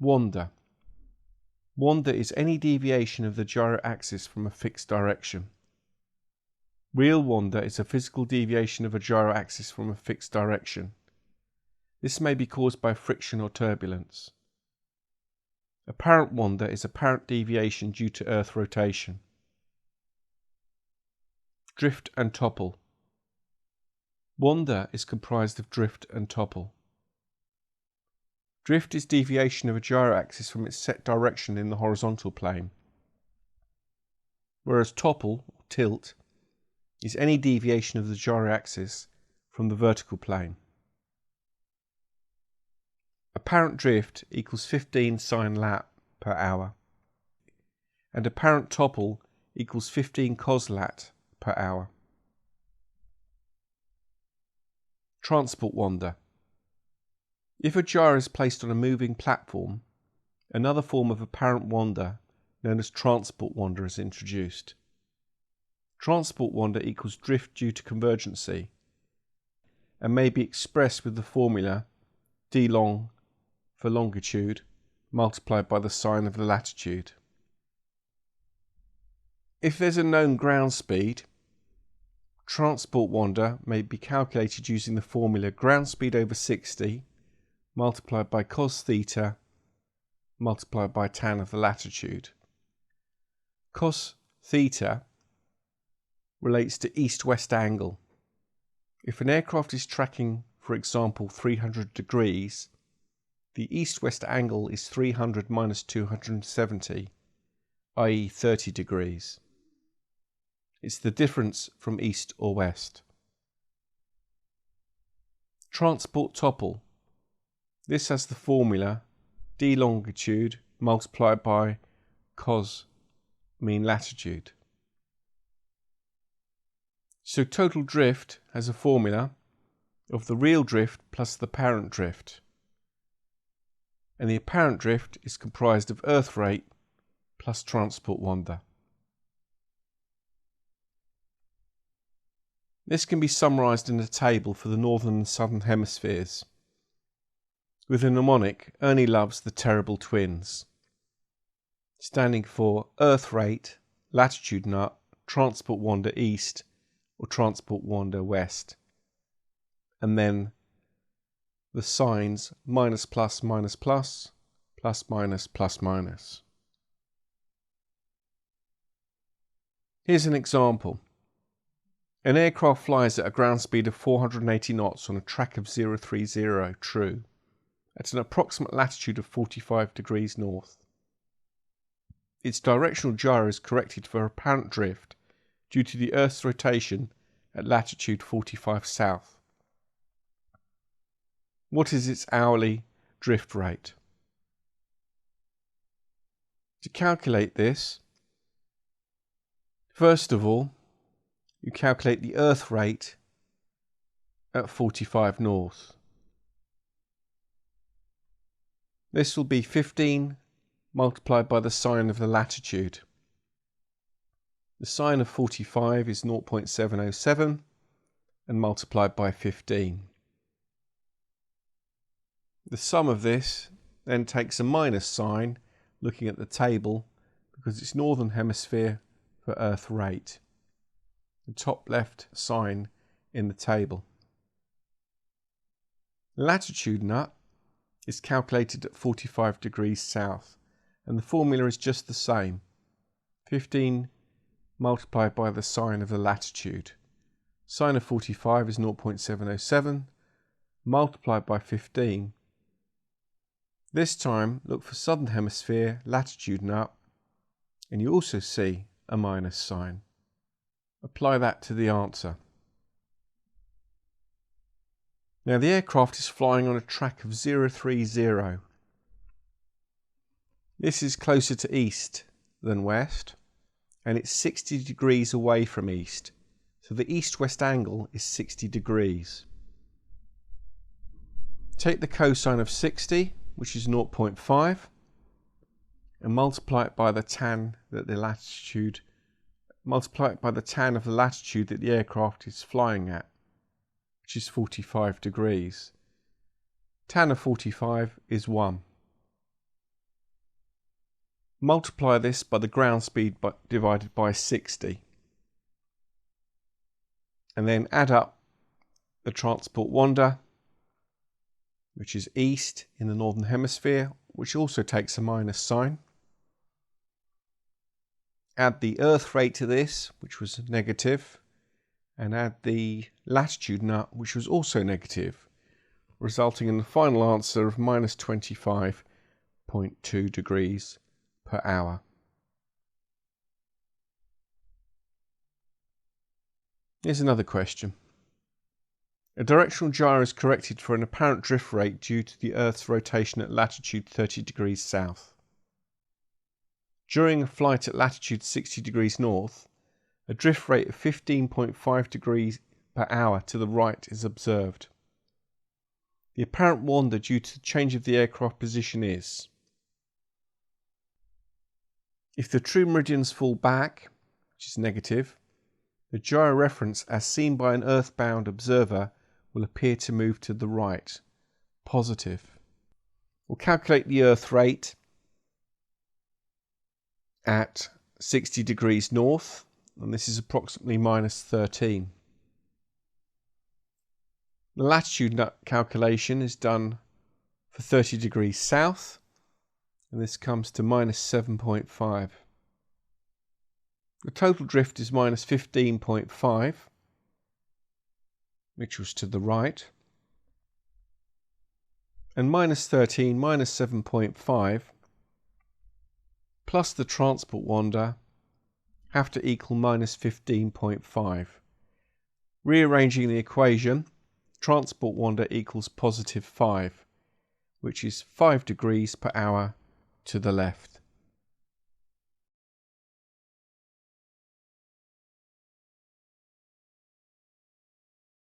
Wander. Wander is any deviation of the gyro axis from a fixed direction. Real wander is a physical deviation of a gyro axis from a fixed direction. This may be caused by friction or turbulence. Apparent wander is apparent deviation due to Earth rotation. Drift and topple. Wander is comprised of drift and topple. Drift is deviation of a gyro axis from its set direction in the horizontal plane, whereas topple, or tilt, is any deviation of the gyro axis from the vertical plane. Apparent drift equals 15 sine lat per hour, and apparent topple equals 15 cos lat per hour. Transport wander. If a gyro is placed on a moving platform, another form of apparent wander, known as transport wander, is introduced. Transport wander equals drift due to convergency and may be expressed with the formula d long for longitude multiplied by the sine of the latitude. If there's a known ground speed, transport wander may be calculated using the formula ground speed over 60 multiplied by cos theta multiplied by tan of the latitude. Cos theta relates to east-west angle. If an aircraft is tracking, for example, 300 degrees, the east-west angle is 300 minus 270, i.e. 30 degrees. It's the difference from east or west. Transport topple. This has the formula d longitude multiplied by cos mean latitude. So total drift has a formula of the real drift plus the apparent drift. And the apparent drift is comprised of earth rate plus transport wander. This can be summarised in a table for the northern and southern hemispheres. With a mnemonic, Ernie loves the terrible twins, standing for earth rate, latitude nut, transport wander east or transport wander west, and then the signs minus plus minus plus, plus minus plus minus. Here's an example. An aircraft flies at a ground speed of 480 knots on a track of 030 true at an approximate latitude of 45 degrees north. Its directional gyro is corrected for apparent drift due to the Earth's rotation at latitude 45 south. What is its hourly drift rate? To calculate this, first of all, you calculate the earth rate at 45 north. This will be 15 multiplied by the sine of the latitude. The sine of 45 is 0.707 and multiplied by 15. The sum of this then takes a minus sign looking at the table because it's northern hemisphere for earth rate. The top left sign in the table. Latitude nut is calculated at 45 degrees south and the formula is just the same. 15 multiplied by the sine of the latitude. Sine of 45 is 0.707 multiplied by 15. This time look for southern hemisphere latitude nut and you also see a minus sign. Apply that to the answer. Now the aircraft is flying on a track of 030. This is closer to east than west and it's 60 degrees away from east, so the east-west angle is 60 degrees. Take the cosine of 60, which is 0.5, and multiply it by the tan that the latitude, multiply it by the tan of the latitude that the aircraft is flying at, which is 45 degrees. Tan of 45 is 1. Multiply this by the ground speed divided by 60. And then add up the transport wander, which is east in the northern hemisphere, which also takes a minus sign. Add the earth rate to this, which was negative, and add the latitude nut, which was also negative, resulting in the final answer of minus 25.2 degrees per hour. Here's another question. A directional gyro is corrected for an apparent drift rate due to the Earth's rotation at latitude 30 degrees south. During a flight at latitude 60 degrees north, a drift rate of 15.5 degrees per hour to the right is observed. The apparent wander due to the change of the aircraft position is: if the true meridians fall back, which is negative, the gyro reference as seen by an earthbound observer will appear to move to the right, positive. We'll calculate the earth rate at 60 degrees north, and this is approximately minus 13. The latitude calculation is done for 30 degrees south, and this comes to minus 7.5. The total drift is minus 15.5, which was to the right, and minus 13 minus 7.5 plus the transport wander have to equal minus 15.5. Rearranging the equation, transport wander equals positive 5, which is 5 degrees per hour to the left.